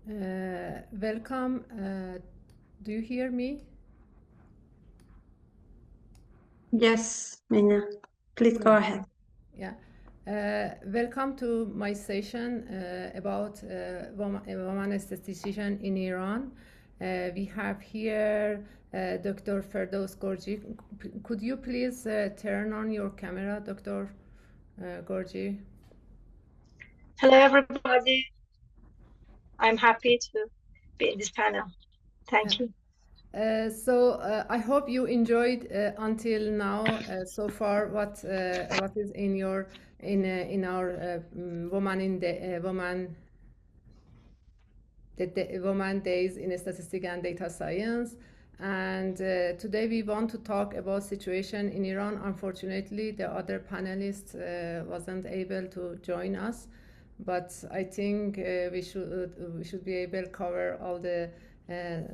Welcome. Do you hear me? Yes, Mina, please go ahead. Yeah. Welcome to my session about woman statistician in Iran. We have here Dr. Ferdows Gorji. Could you please turn on your camera, Dr. Gorji? Hello, everybody. I'm happy to be in this panel. Yeah. Thank you. I hope you enjoyed until now so far what is in your in our woman in the woman days in statistics and data science. And today we want to talk about situation in Iran. Unfortunately, the other panelists wasn't able to join us, but I think we should be able to cover all the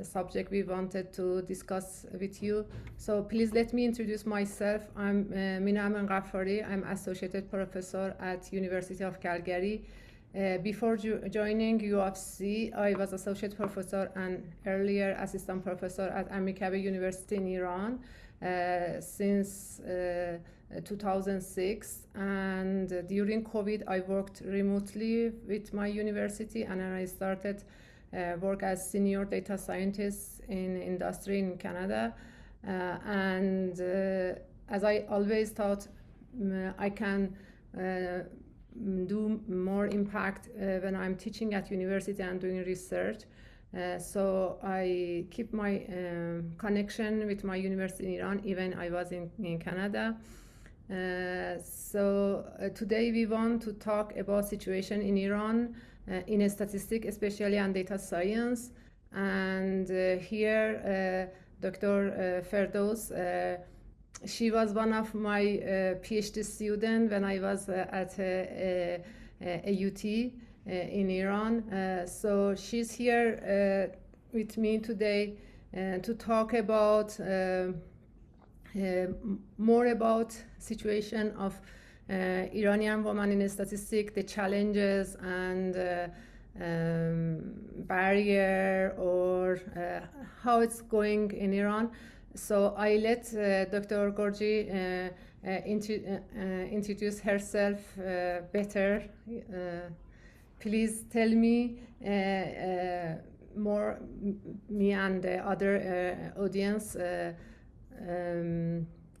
subject we wanted to discuss with you. So please let me introduce myself. I'm Mina Aman Ghaffari. I'm associated professor at University of Calgary. Before joining UFC, I was associate professor and earlier assistant professor at Amirkabeh University in Iran since 2006. And during COVID, I worked remotely with my university, and I started work as senior data scientist in industry in Canada. And as I always thought, I can do more impact when I'm teaching at university and doing research. So I keep my connection with my university in Iran, even I was in Canada. Today we want to talk about situation in Iran in statistics, especially on data science. And here, Dr. Ferdows, she was one of my PhD students when I was at AUT in Iran. So she's here with me today to talk about more about situation of Iranian women in statistics, the challenges and barrier or how it's going in Iran. So I let Dr. Gorji introduce herself better. Please tell me more, me and the other audience,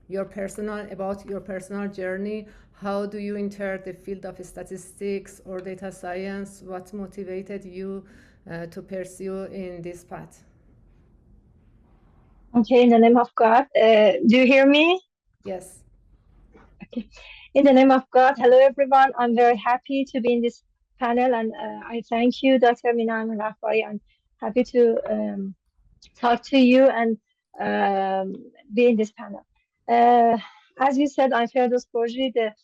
your personal journey. How do you enter the field of statistics or data science? What motivated you to pursue in this path? Okay, in the name of God. Do you hear me? Yes. Okay. In the name of God, hello, everyone. I'm very happy to be in this panel, and I thank you, Dr. Mina Rafai. I'm happy to talk to you and be in this panel. As you said, I'm Ferdows Borji, the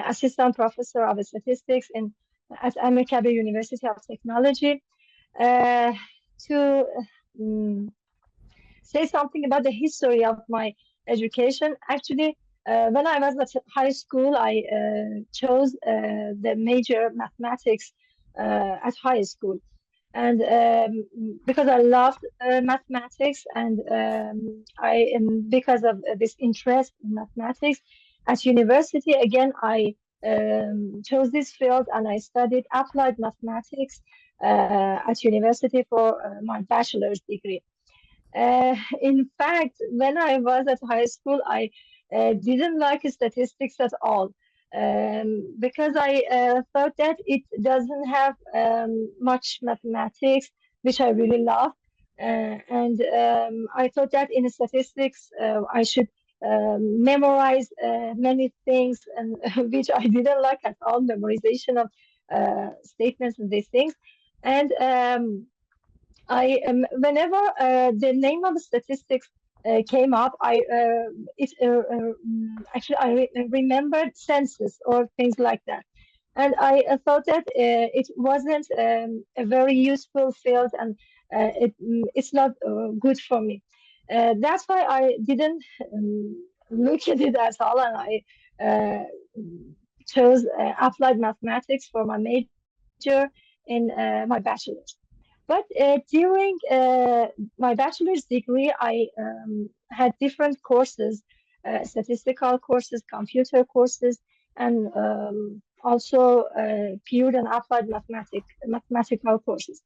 assistant professor of statistics at Amirkabeh University of Technology. To um, say something about the history of my education, actually, when I was at high school, I chose the major mathematics at high school and because I loved mathematics and because of this interest in mathematics at university, again I chose this field and I studied applied mathematics at university for my bachelor's degree. In fact, when I was at high school, I didn't like statistics at all because I thought that it doesn't have much mathematics, which I really love. And I thought that in statistics, I should memorize many things, and which I didn't like at all, memorization of statements and these things. And whenever the name of statistics came up, actually remembered census or things like that, and I thought that it wasn't a very useful field, and it's not good for me. That's why I didn't look at it at all, and I chose applied mathematics for my major in my bachelor's. But during my bachelor's degree, I had different courses, statistical courses, computer courses, and also pure and applied mathematical courses.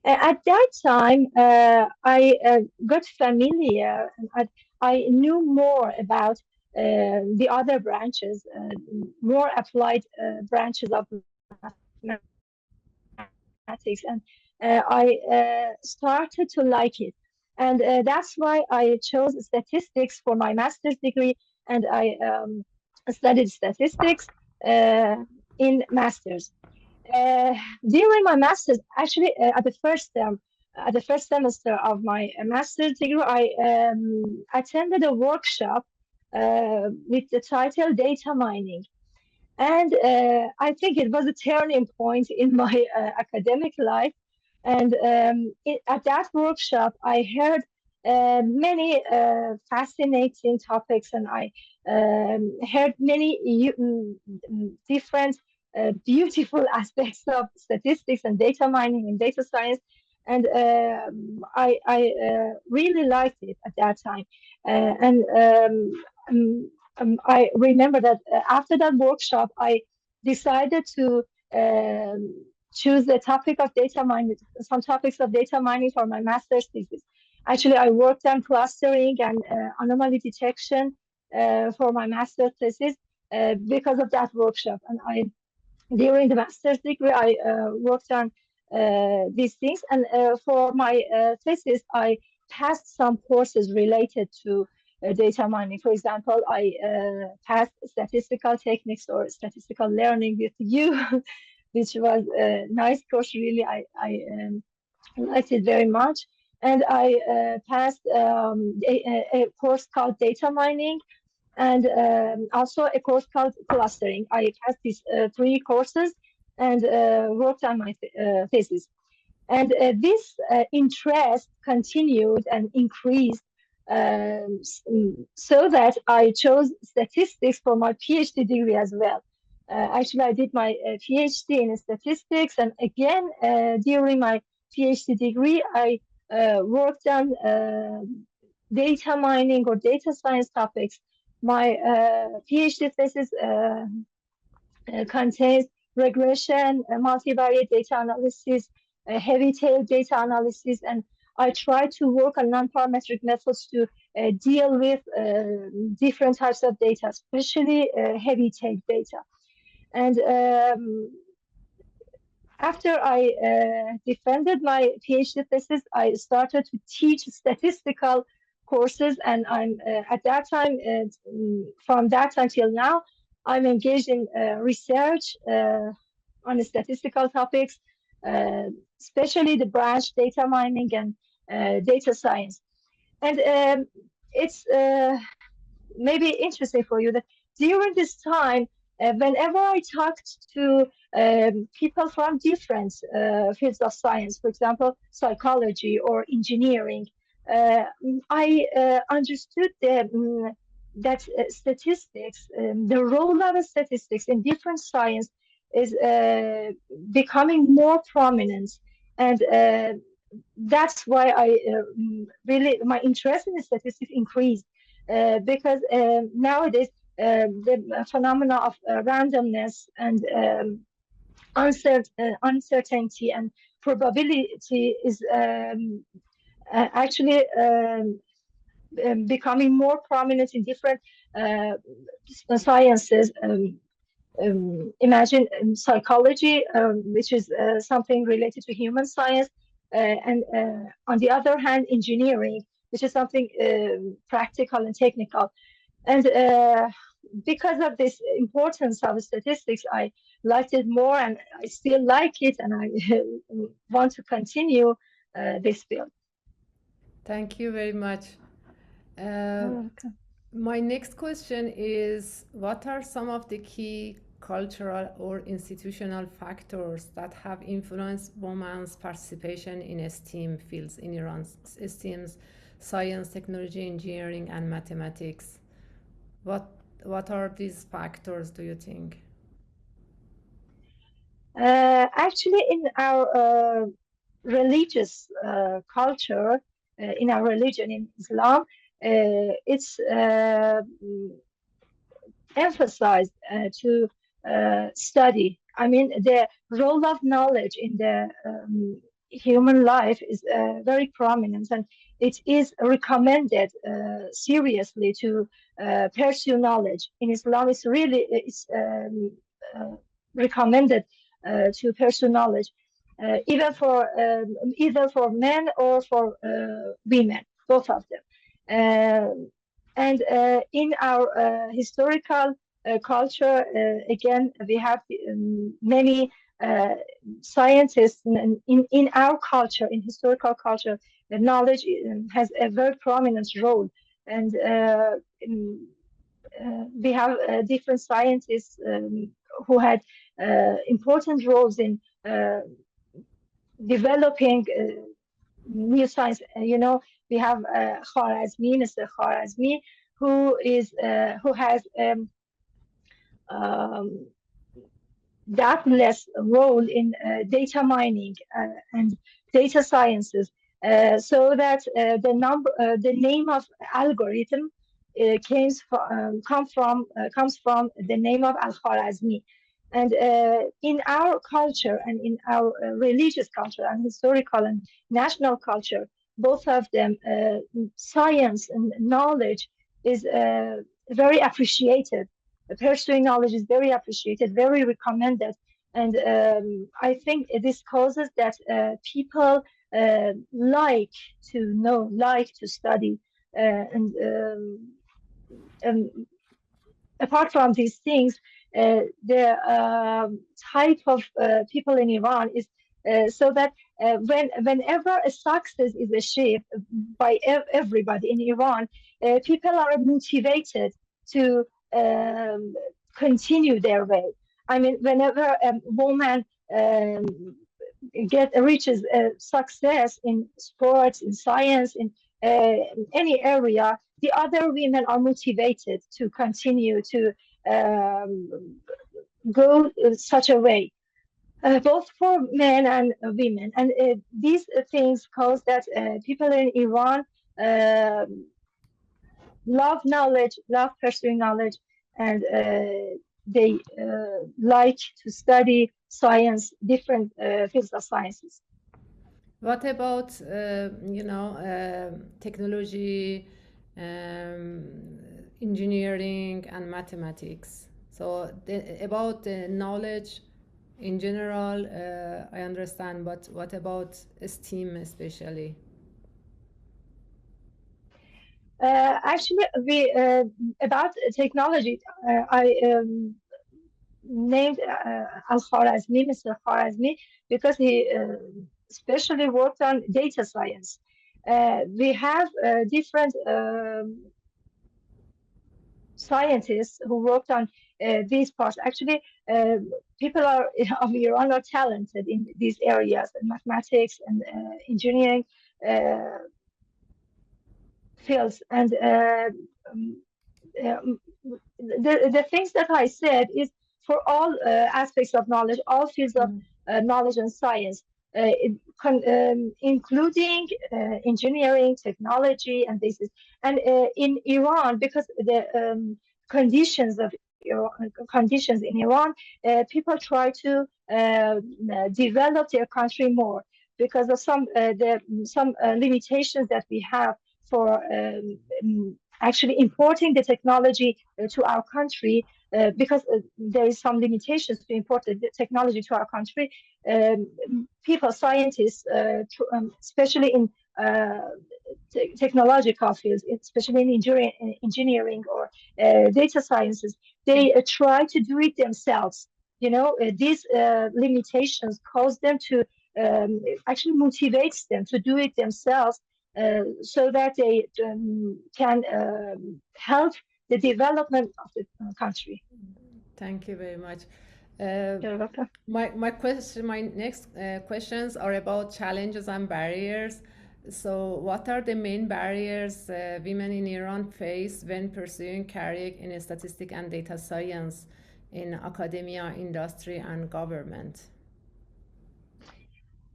At that time, I got familiar and I knew more about the other branches, more applied branches of mathematics, and I started to like it. And that's why I chose statistics for my master's degree, and I studied statistics uh, in master's. Uh, During my master's, actually, at the first semester of my master's degree, I attended a workshop with the title Data Mining. And I think it was a turning point in my academic life. And at that workshop, I heard many fascinating topics, and I heard many different beautiful aspects of statistics and data mining and data science. And I really liked it at that time. I remember that after that workshop, I decided to choose the topic of data mining, some topics of data mining for my master's thesis. Actually, I worked on clustering and anomaly detection for my master's thesis because of that workshop. And during the master's degree, I worked on these things. And for my thesis, I passed some courses related to data mining. For example, I passed statistical techniques or statistical learning with you, which was a nice course. Really, I liked it very much. And I passed a course called data mining, and also a course called clustering. I passed these three courses and worked on my thesis. And this interest continued and increased so that I chose statistics for my PhD degree as well. Actually, I did my PhD in statistics, and again, during my PhD degree, I worked on data mining or data science topics. My PhD thesis contains regression, multivariate data analysis, heavy tail data analysis, and I try to work on non-parametric methods to deal with different types of data, especially heavy tail data. And after I defended my PhD thesis, I started to teach statistical courses, and I'm at that time, from that time till now, I'm engaged in research on statistical topics, uh, especially the branch data mining and data science. And it's maybe interesting for you that during this time, whenever I talked to people from different fields of science, for example, psychology or engineering, I understood that statistics, the role of statistics in different science is becoming more prominent. And that's why I really, my interest in statistics increased because nowadays the phenomena of randomness and uncertainty and probability is actually becoming more prominent in different sciences. Imagine psychology, which is something related to human science, and on the other hand, engineering, which is something practical and technical. And because of this importance of statistics, I liked it more, and I still like it, and I want to continue this field. Thank you very much. Uh, my next question is, what are some of the key cultural or institutional factors that have influenced women's participation in STEM fields in Iran? STEMs, science, technology, engineering, and mathematics. What are these factors, do you think? Actually, in our religious culture in our religion in Islam, it's emphasized to study. I mean, the role of knowledge in the human life is very prominent, and it is recommended seriously to pursue knowledge. In Islam, it's uh, recommended to pursue knowledge, even for either for men or for women, both of them. And in our historical culture, again, we have many scientists in our culture, in historical culture. The knowledge has a very prominent role, and we have different scientists who had important roles in developing new science. We have Khwarazmi, Mr. Khwarazmi, who has um, doubtless role in data mining and data sciences, so that the name of algorithm comes from the name of Al-Khwarazmi. And in our culture and in our religious culture and historical and national culture, both of them, science and knowledge is very appreciated. Pursuing knowledge is very appreciated, very recommended. And I think this causes that people like to know, like to study. And apart from these things, the type of people in Iran is so that whenever a success is achieved by everybody in Iran, people are motivated to um, continue their way. I mean, whenever a woman reaches success in sports, in science, in any area, the other women are motivated to continue to um, go such a way, both for men and women. And these things cause that people in Iran uh, love knowledge, love pursuing knowledge, and they like to study science, different fields of sciences. What about, technology, engineering, and mathematics? So about the knowledge in general, I understand, but what about STEAM especially? Actually, we about technology. I named Al-Khwarazmi, Mr. Khwarazmi, because he especially worked on data science. We have different scientists who worked on these parts. Actually, people of Iran are talented in these areas, mathematics and engineering fields. And um, the things that I said is for all aspects of knowledge, all fields of knowledge and science, including engineering, technology, and this is. And in Iran, because the conditions of conditions in Iran, people try to develop their country more because of some limitations that we have for actually importing the technology to our country, because there is some limitations to import the technology to our country. People, scientists, especially in technological fields, especially in engineering or data sciences, they try to do it themselves. These limitations cause them to actually motivates them to do it themselves, so that they can help the development of the country. Thank you very much. You're welcome. My next questions are about challenges and barriers. So, what are the main barriers women in Iran face when pursuing career in statistics and data science in academia, industry, and government?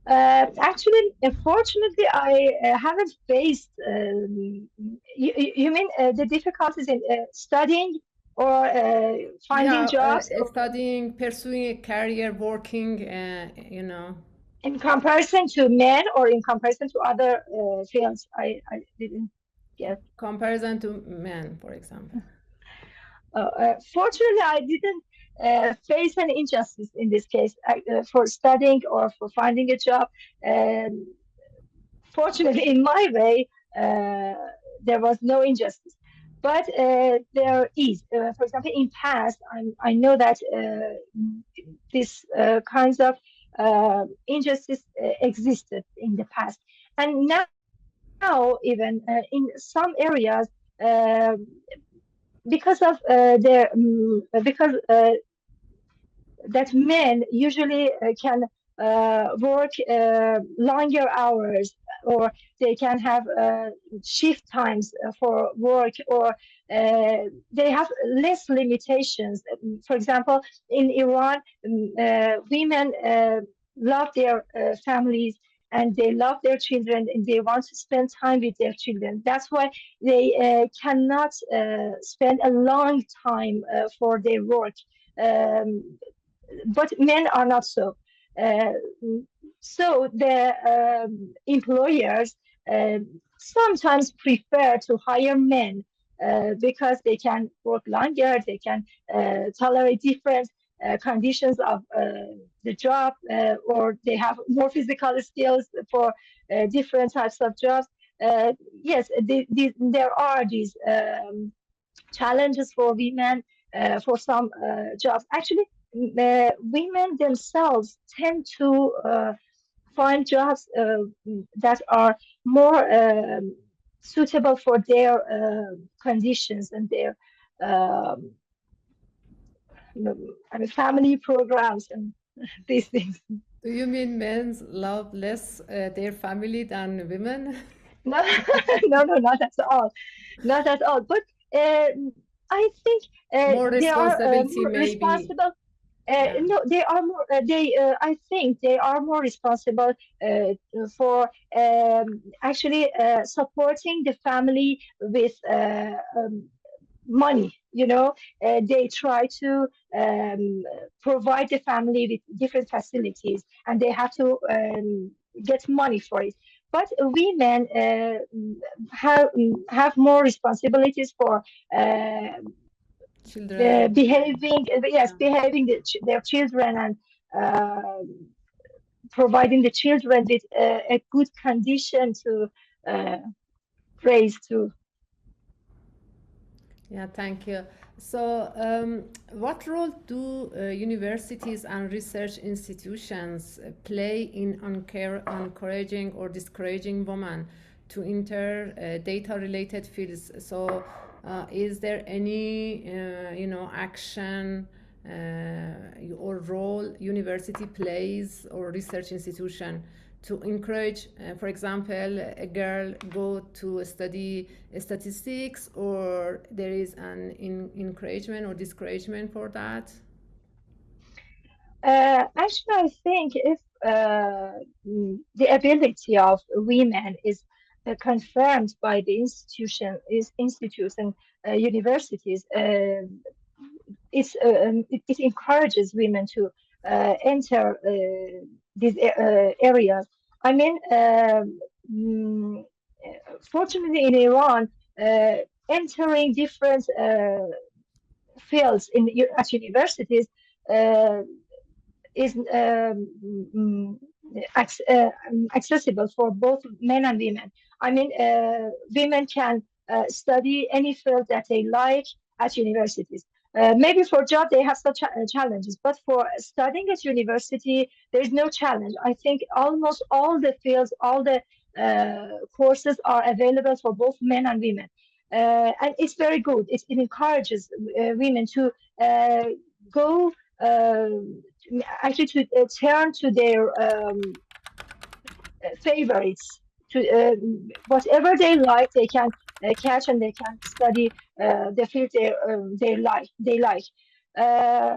Actually, fortunately, I haven't faced. You mean the difficulties in studying or finding Yeah, jobs, or studying, pursuing a career, working, you know, in comparison to men or in comparison to other fields? I didn't get. comparison to men, for example. Fortunately, I didn't face an injustice in this case for studying or for finding a job. Um, Fortunately, in my way, there was no injustice. But there is, for example, in past, I know that this kinds of injustice existed in the past, and now even in some areas, uh, because of their because that men usually can work longer hours, or they can have shift times for work, or they have less limitations. For example, in Iran, women love their families, and they love their children, and they want to spend time with their children. That's why they cannot spend a long time for their work. Um, but men are not so. Uh, so the employers sometimes prefer to hire men because they can work longer, they can tolerate different conditions of the job, or they have more physical skills for different types of jobs. Yes, there are these challenges for women for some jobs. Actually, women themselves tend to find jobs that are more suitable for their conditions and their um, I mean, family programs and these things. Do you mean men love less their family than women? No, no, no, not at all, not at all. But I think More they are responsibility, more maybe. responsible. Yeah. No, they are more. I think they are more responsible for actually supporting the family with money. They try to provide the family with different facilities, and they have to get money for it. But women have more responsibilities for uh, Children. behaving, yes, Yeah. behaving their children, and uh, providing the children with a good condition to uh, raise to. Yeah, thank you. So, what role do universities and research institutions play in encouraging or discouraging women to enter data-related fields? So, is there any, action or role university plays or research institution to encourage, for example, a girl go to study statistics, or there is an encouragement or discouragement for that? Actually, I think if the ability of women is confirmed by the institutes and universities, it encourages women to enter these areas. I mean, mm, fortunately in Iran, entering different fields at universities uh, is accessible for both men and women. I mean, women can study any field that they like at universities. Maybe for job they have some challenges, but for studying at university, there is no challenge. I think almost all the fields, all the courses are available for both men and women. And it's very good. It encourages women to go uh, actually to turn to their favorites, to whatever they like they can catch, and they can study the field they like. uh,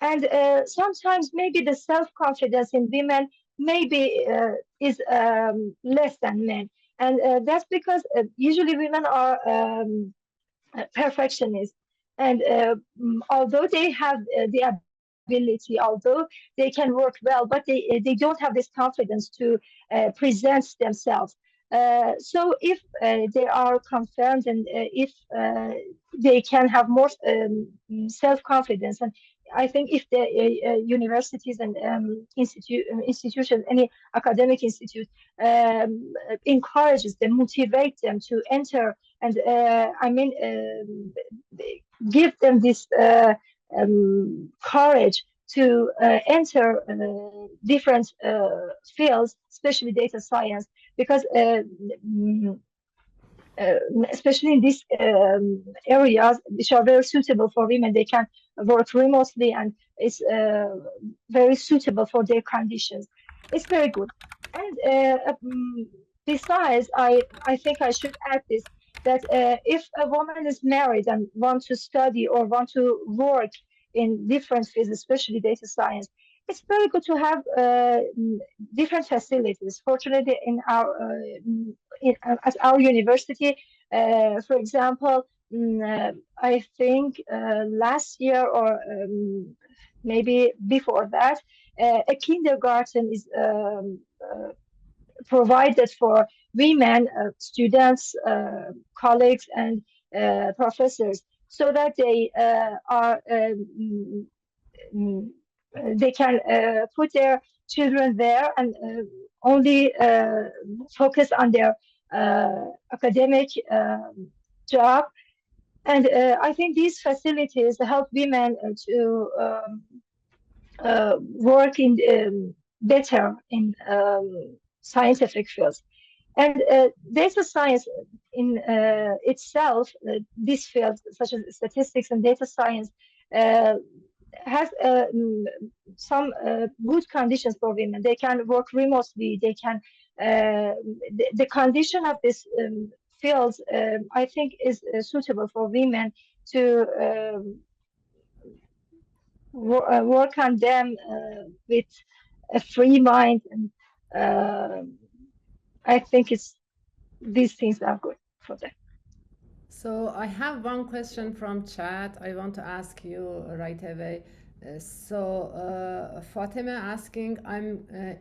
And sometimes maybe the self-confidence in women maybe is less than men. And that's because usually women are perfectionists. And although they have the ability, although they can work well, but they don't have this confidence to present themselves. So if they are confirmed and if they can have more self-confidence, and I think if the universities and institutions, any academic institute, encourages them, motivate them to enter, and give them this courage to enter different fields, especially data science, because mm, uh, especially in these areas which are very suitable for women, they can work remotely and it's very suitable for their conditions. It's very good. And besides, I think I should add this, that if a woman is married and want to study or want to work in different fields, especially data science, it's very good to have different facilities. Fortunately, in our at our university, for example, I think last year or maybe before that, a kindergarten is provided for women students, colleagues, and professors, so that they are mm, they can put their children there and only focus on their academic job. And I think these facilities help women to work in better in scientific fields. And data science in itself, this field, such as statistics and data science, uh, has some good conditions for women. They can work remotely. They can the condition of this field, I think, is suitable for women to work on them with a free mind, and uh, I think it's these things are good for them. So I have one question from chat I want to ask you right away. Fatima asking,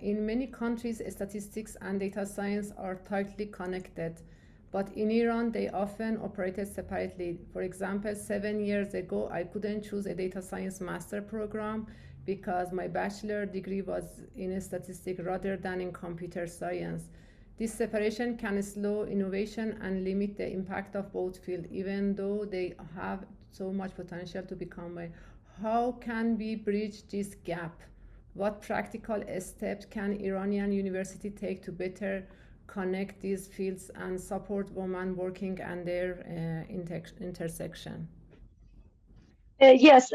in many countries, statistics and data science are tightly connected, but in Iran, they often operated separately. For example, 7 years ago, I couldn't choose a data science master program because my bachelor degree was in statistics rather than in computer science. This separation can slow innovation and limit the impact of both fields, even though they have so much potential to become one. How can we bridge this gap? What practical steps can Iranian university take to better connect these fields and support women working and their intersection? Yes,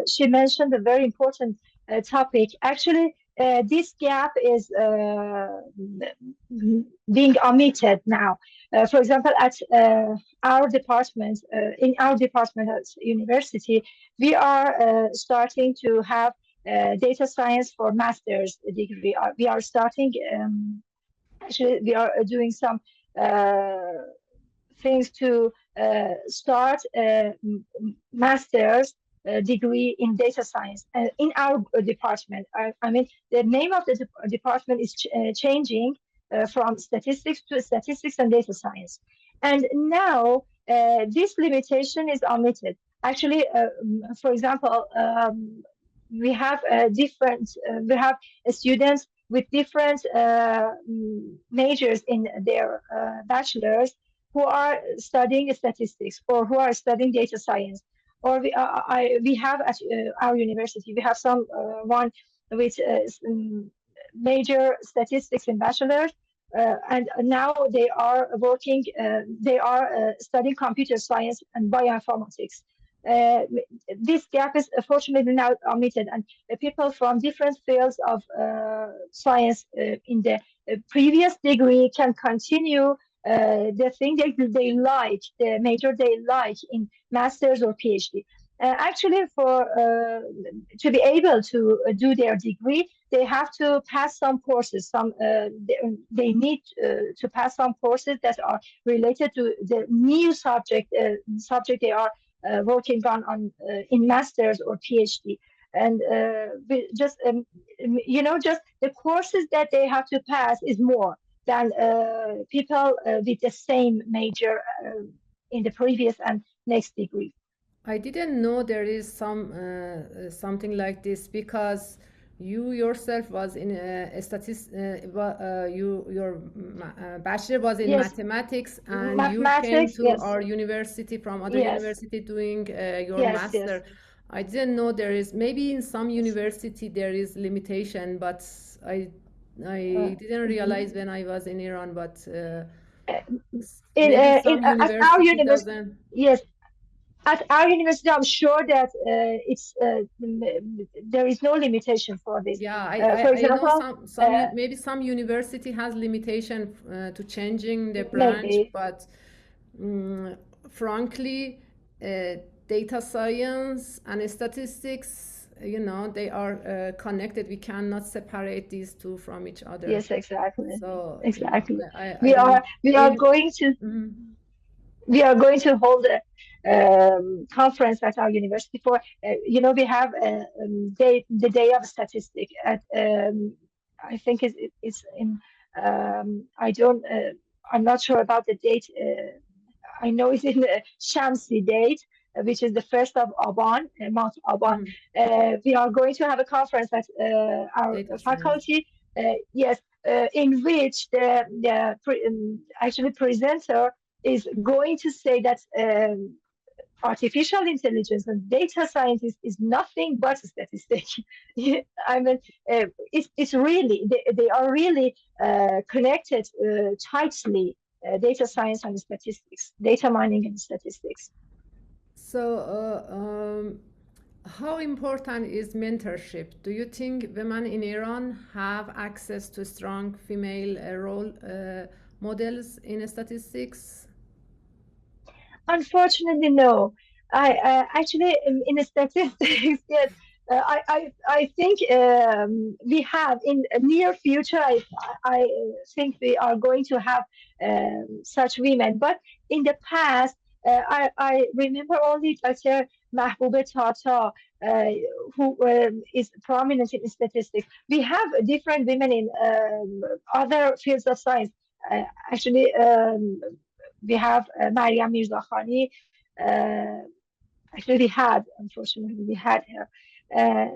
she mentioned a very important topic. Actually, this gap is being omitted now. For example, at our department, in our department at university, we are starting to have data science for master's degree. We are starting, actually, we are doing some things to start a master's degree in data science in our department. I mean, the name of the department is changing from statistics to statistics and data science. And now this limitation is omitted. Actually, for example, we have we have students with different majors in their bachelor's who are studying statistics or who are studying data science. Or we have at our university, we have some one with major statistics in bachelor's, and now they are working, they are studying computer science and bioinformatics. Uh, this gap is fortunately now omitted, and people from different fields of science in the previous degree can continue the thing they like, the major they like in master's or PhD. Actually, to be able to do their degree, they have to pass some courses. They need to pass some courses that are related to the new subject they are working on in masters or PhD. And just the courses that they have to pass is more than people with the same major in the previous and next degree. I didn't know there is something like this because you yourself was in your bachelor was in Yes, mathematics, and you came mathematics. to Yes, our university from other yes, university doing your yes, master. yes. I didn't know there is, maybe in some university there is limitation, but I didn't Mhm. realize when I was in Iran, but In maybe in some at our university university, doesn't. yes, at our university, I'm sure that there is no limitation for this. Yeah, For I know example, maybe some university has limitation to changing the branch, maybe. but mm, frankly, uh, data science and statistics, they are connected. We cannot separate these two from each other. Yes, exactly, So, exactly. I don't We are in going to mhm. we are going to hold a conference at our university for we have the day of statistic at I think it's in I don't I'm not sure about the date. I know it's in the Shamsi date, which is the first of Aban, month Aban. Mhm. We are going to have a conference at our Data science. faculty. Yes, in which actually presenter is going to say that artificial intelligence and data scientist is nothing but a statistic. I mean, it's really, they are really connected tightly, data science and statistics, data mining and statistics. So, how important is mentorship? Do you think women in Iran have access to strong female role models in statistics? Unfortunately, no. I actually in statistics, yes. I think we have in a near future. I think we are going to have such women. But in the past, I remember only Dr. Mahbub Tata, who is prominent in statistics. We have different women in other fields of science. Actually, we have Mariam Mirzakhani. Uh, Actually, unfortunately, we had her. Uh,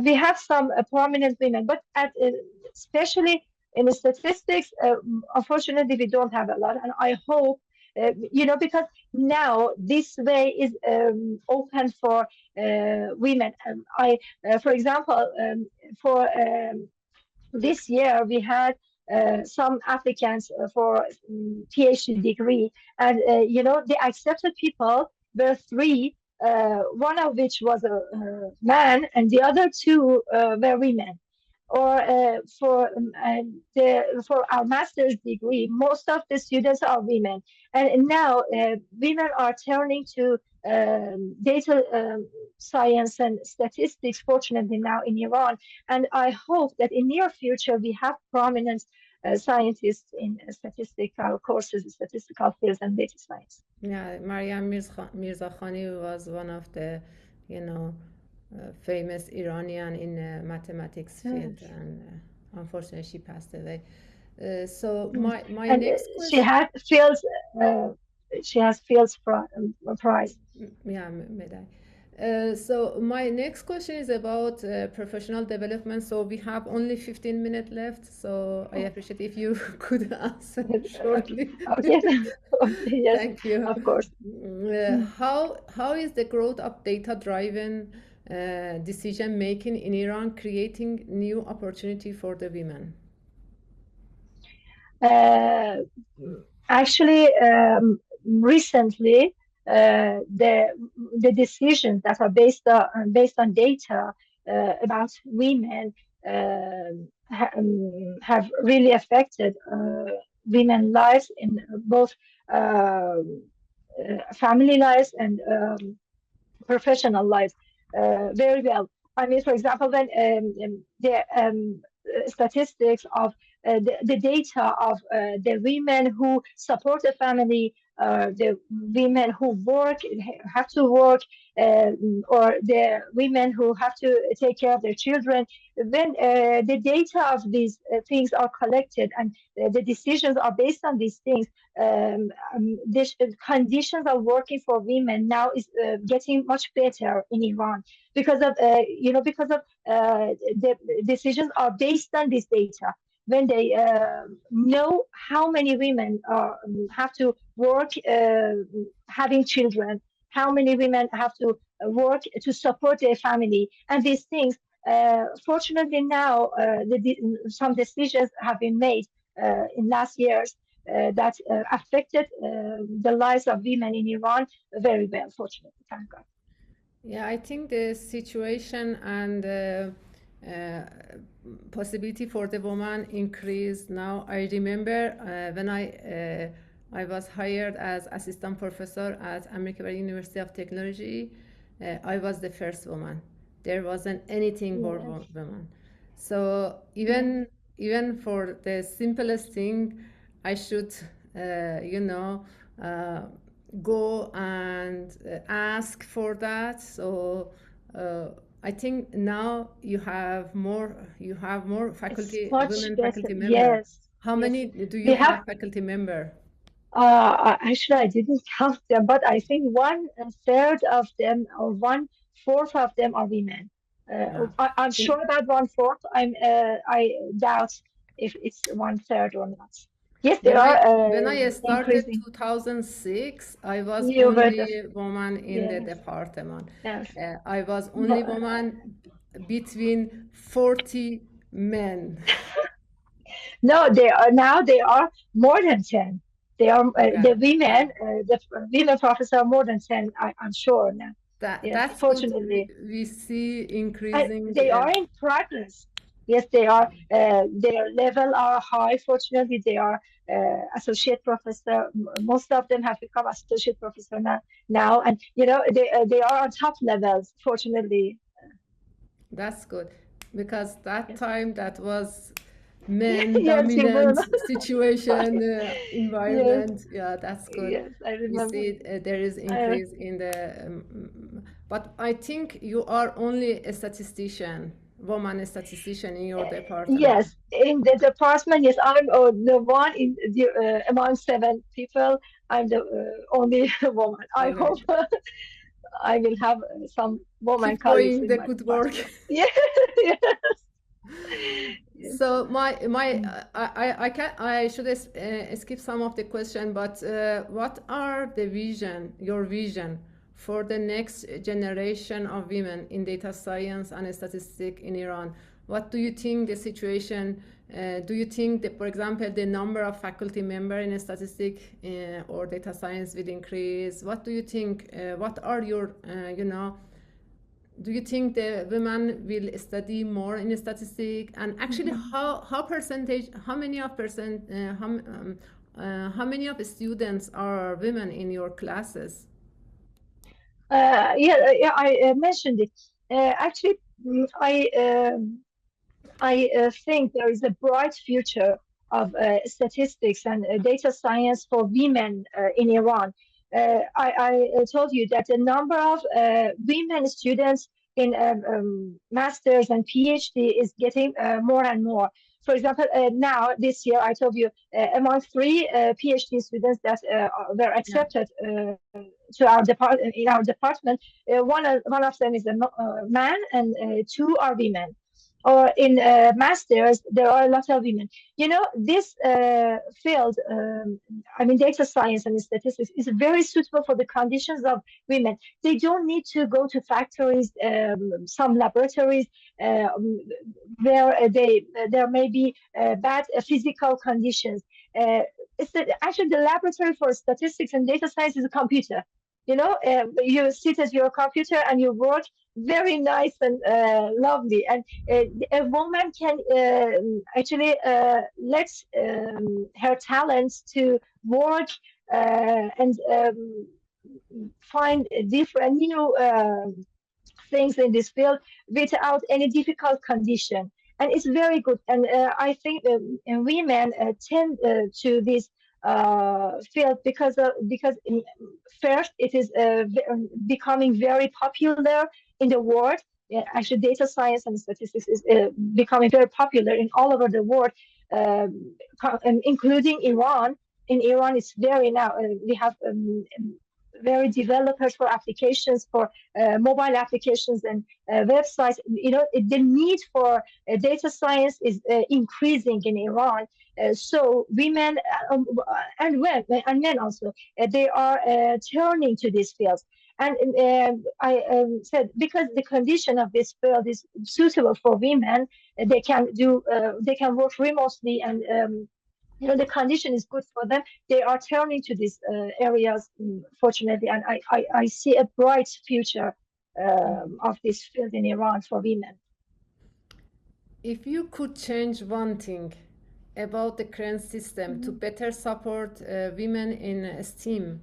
we have some prominent women, but especially in the statistics, unfortunately, we don't have a lot. And I hope, because now this way is open for women. For example, for this year we had some applicants for PhD degree, and they accepted people. Were three, one of which was a man, and the other two were women. Or for our master's degree, most of the students are women, and now women are turning to data science and statistics. Fortunately, now in Iran, and I hope that in near future we have prominent scientists in statistical courses, statistical fields, and data science. Yeah, Mariam Mirzakhani was one of the, you know, famous Iranian in mathematics field, Yes. and unfortunately she passed away. So Yes. my And next she question, had fields. She has fields prize. yeah, medal. So my next question is about professional development. So we have only 15 minutes left. So I appreciate if you could answer Okay. shortly. Okay. Okay. Yes. Thank you. Of course. Mm. How is the growth of data-driven decision making in Iran creating new opportunity for the women? Uh, Actually, recently, the decisions that are based on data about women have really affected women's lives in both family lives and professional lives very well. I mean, for example, when the statistics of the data of the women who support the family, the women who work, have to work, or the women who have to take care of their children, when the data of these things are collected and the decisions are based on these things, the conditions of working for women now is getting much better in Iran because of because of the decisions are based on this data. When they know how many women have to work having children, how many women have to work to support their family, and these things. Fortunately, now some decisions have been made in last years that affected the lives of women in Iran very well, fortunately, thank God. Yeah, I think the situation and possibility for the woman increased now. I remember when I was hired as assistant professor at American University of Technology, I was the first woman. There wasn't anything for Yes, women. So yes, even for the simplest thing, I should, you know, uh, go and ask for that. So uh, I think now you have more it's faculty much women better. faculty member. Yes, How yes. many do you We have, have faculty member? actually, I didn't count them, but I think one third of them or one fourth of them are women. Yeah. I'm sure about one fourth. I doubt if it's one third or not. Yes, they are When I started increasing. 2006, I was You were the only woman in the yes, department. yes. I was only But, woman between 40 men. no, they are now. They are more than 10. They are Okay. the women. The women professors are more than 10. I'm sure now. Yes, That's good. fortunately. We see And increasing. they are in progress. Yes, they are. Their level are high. Fortunately, they are associate professor. Most of them have become associate professor now, and they are on top levels. Fortunately, That's good because that yes, time that was men yes, you will. dominant situation Yes, environment. Yeah, that's good. yes, I We remember. see there is I, increase in the but I think you are only a statistician, woman statistician in your department. yes, in the department, yes, I'm the one in the among seven people. I'm the only woman. I Okay. hope I will have some woman Keep colleagues doing in the my good work. department. Yes, yes, yes. So my Mm. I should skip some of the question, but what are the your vision for the next generation of women in data science and statistics in Iran? What do you think the situation? Do you think that, for example, the number of faculty member in statistics or data science will increase? What do you think? What are your do you think the women will study more in statistics and actually Mhm. how percentage how many of percent how many of the students are women in your classes? Yeah, I mentioned it. Actually, I think there is a bright future of statistics and data science for women in Iran. I told you that the number of women students in masters and PhD is getting more and more. For example, now this year, I told you among three PhD students that were Yeah. accepted to our in our department, one of them is a man and two are women, or in masters there are a lot of women. This field, I mean data science and statistics, is very suitable for the conditions of women. They don't need to go to factories, some laboratories where there may be bad physical conditions. Actually the laboratory for statistics and data science is a computer. You sit at your computer and you work very nice and lovely. And a woman can actually let her talents to work and find different new things in this field without any difficult condition. And it's very good. And I think women tend to this field because first it is becoming very popular in the world. Actually, data science and statistics is becoming very popular in all over the world, including Iran. In Iran, it's very now we have very developers for applications for mobile applications and websites. The need for data science is increasing in Iran. So women and men also they are turning to these fields. And I said because the condition of this field is suitable for women, they can work remotely and the condition is good for them. They are turning to these areas, fortunately, and I see a bright future of this field in Iran for women. If you could change one thing about the current system to better support women in STEAM,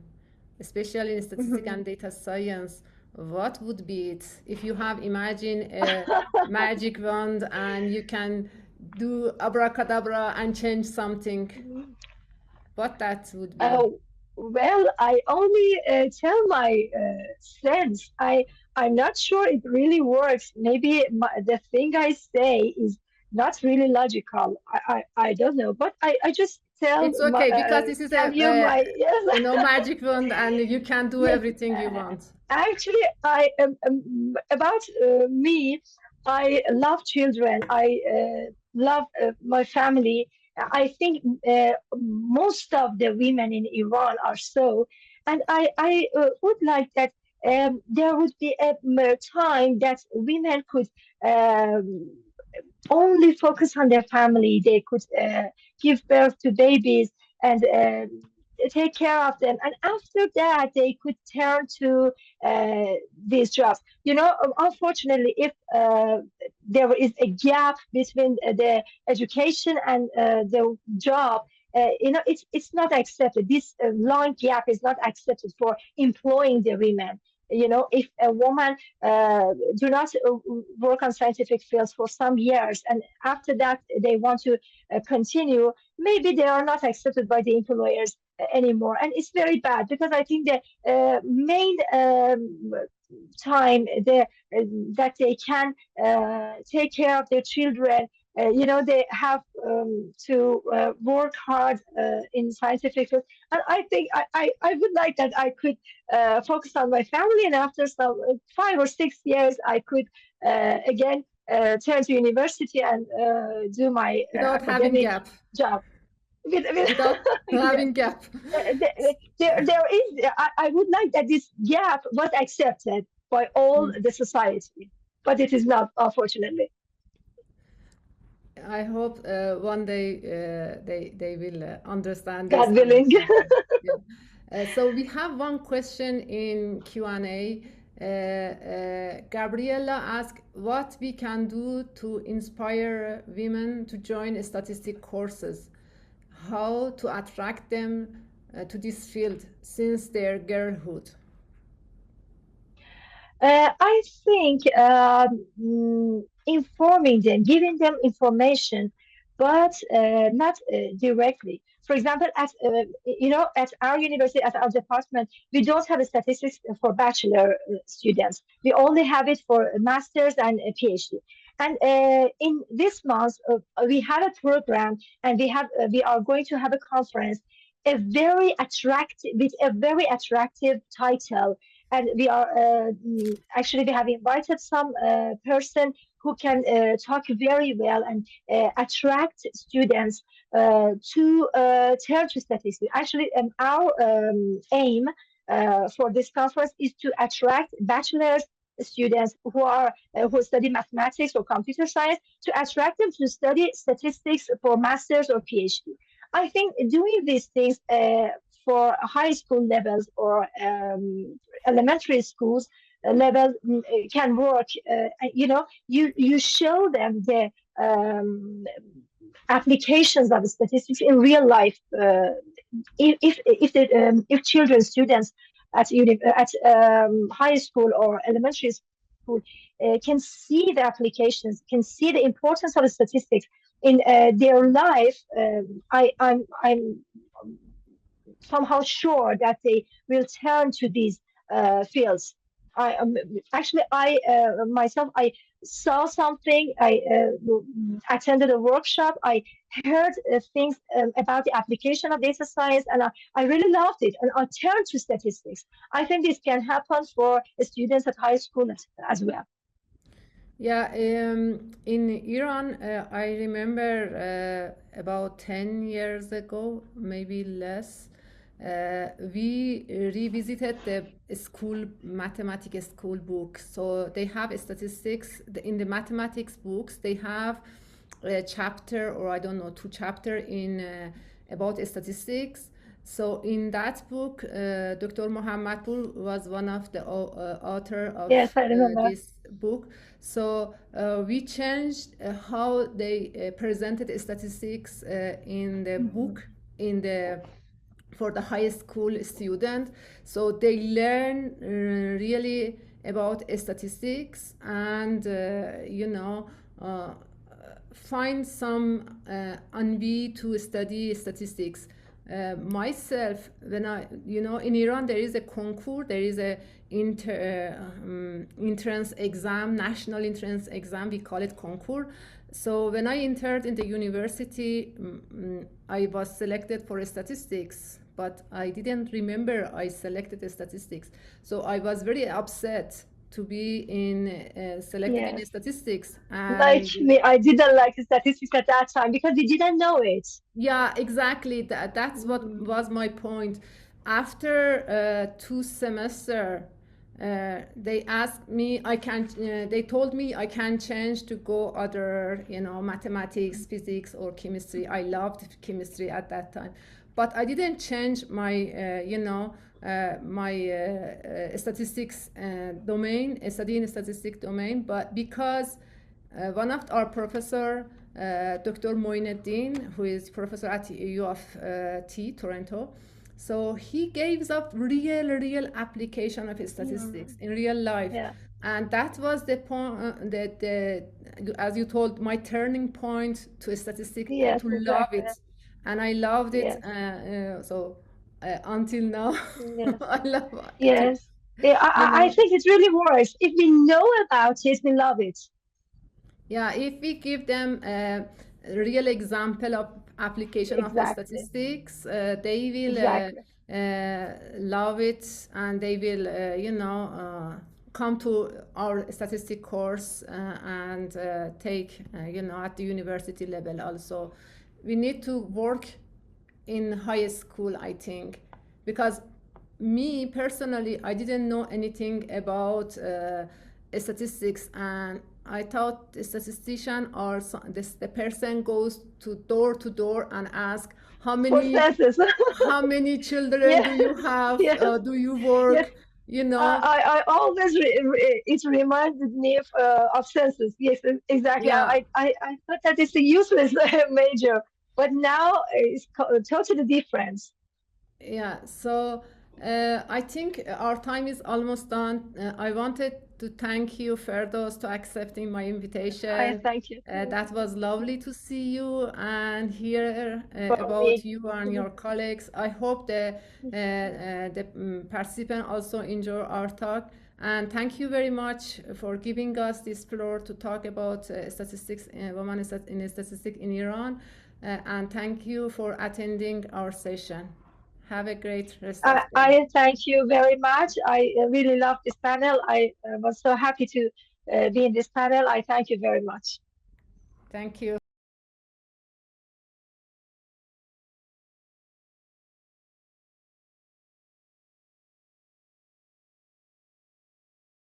especially in statistics and data science, what would be it? If you have imagined a magic wand and you can do abracadabra and change something, what that would be? Well, I only tell my sense. I'm not sure it really works. Maybe the thing I say is not really logical. I don't know, but I just tell. It's okay because this is tell you my yes. magic wand and you can do Yes, everything you want. Actually, I about me. I love children. I love my family. I think most of the women in Iran are so, and I would like that there would be a time that women could only focus on their family. They could give birth to babies and take care of them. And after that, they could turn to these jobs. Unfortunately, if there is a gap between the education and the job, it's not accepted. This long gap is not accepted for employing the women. If a woman do not work on scientific fields for some years and after that they want to continue, maybe they are not accepted by the employers anymore. And it's very bad because I think the main time that they can take care of their children, they have to work hard in scientific fields. And I think I would like that I could focus on my family, and after some 5 or 6 years, I could again turn to university and do my without having academic gap. job. Without having gap. There is. I would like that this gap was accepted by all the society, but it is not, unfortunately. I hope one day they will understand this. God willing. So we have one question in Q&A. Gabriella asked what we can do to inspire women to join statistic courses, how to attract them to this field since their girlhood. I think informing them, giving them information, but not directly. For example, at our university, at our department, we don't have a statistics for bachelor students. We only have it for masters and a PhD. And in this month, we have a program, and we are going to have a conference, with a very attractive title. And we are actually we have invited some person who can talk very well and attract students to turn to statistics. Actually, our aim for this conference is to attract bachelor's students who study mathematics or computer science, to attract them to study statistics for masters or PhD. I think doing these things for high school levels or elementary schools level can work. You show them the applications of statistics in real life. If children, students high school or elementary school can see the applications, can see the importance of statistics in their life. I'm somehow sure that they will turn to these fields. I myself, I saw something. I attended a workshop. I heard things about the application of data science, and I really loved it. And I turned to statistics. I think this can happen for students at high school as well. Yeah, in Iran, I remember about 10 years ago, maybe less, we revisited the school mathematics school book. So they have statistics in the mathematics books. They have a chapter, or I don't know, two chapter in about statistics. So in that book, Dr. Mohammadpour was one of the author of Yes, I remember. this book. So we changed how they presented statistics in the book in the for the high school student. So they learn really about statistics and find some envy to study statistics. Myself, when in Iran there is a concours, there is a entrance exam, national entrance exam, we call it concours. So when I entered in the university, I was selected for statistics, but I didn't remember I selected statistics. So I was very upset to be selected in Yes. statistics. Like And me, I didn't like statistics at that time because we didn't know it. yeah, exactly. That's what was my point. After 2 semesters, they asked me, they told me I can change to go other, mathematics, physics, or chemistry. I loved chemistry at that time, but I didn't change my statistics domain, studying statistics domain, but because one of our professor, Dr. Moinuddin, who is professor at U of T, Toronto, so he gives up real application of statistics in real life. Yeah. And that was the point, as you told, my turning point to statistics, Yes, to love exactly. it. And I loved it. Yes. Until now, Yes. I love it. Yes. Yeah, I think it really works. If we know about it, we love it. Yeah, if we give them a real example of application of Exactly. statistics, they will Exactly. love it, and they will, come to our statistic course and take, at the university level also. We need to work in high school, I think, because me personally, I didn't know anything about statistics, and I thought the statistician or the person goes to door and ask how For many census. how many children Yeah. do you have? Yes. Do you Yes. work? You know? I always it reminded me of census. Yes, exactly. Yeah. I thought that it's a useless major, but now it's totally different. Yeah, so I think our time is almost done. I wanted to thank you, Ferdos, to accepting my I invitation. thank you That was lovely to see you and hear for about me. you and your colleagues. I hope the participant also enjoy our talk. And thank you very much for giving us this floor to talk about statistics, women in statistics in Iran. And thank you for attending our session. Have a great rest of the day. I thank you very much. I really love this panel. I was so happy to be in this panel. I thank you very much. Thank you.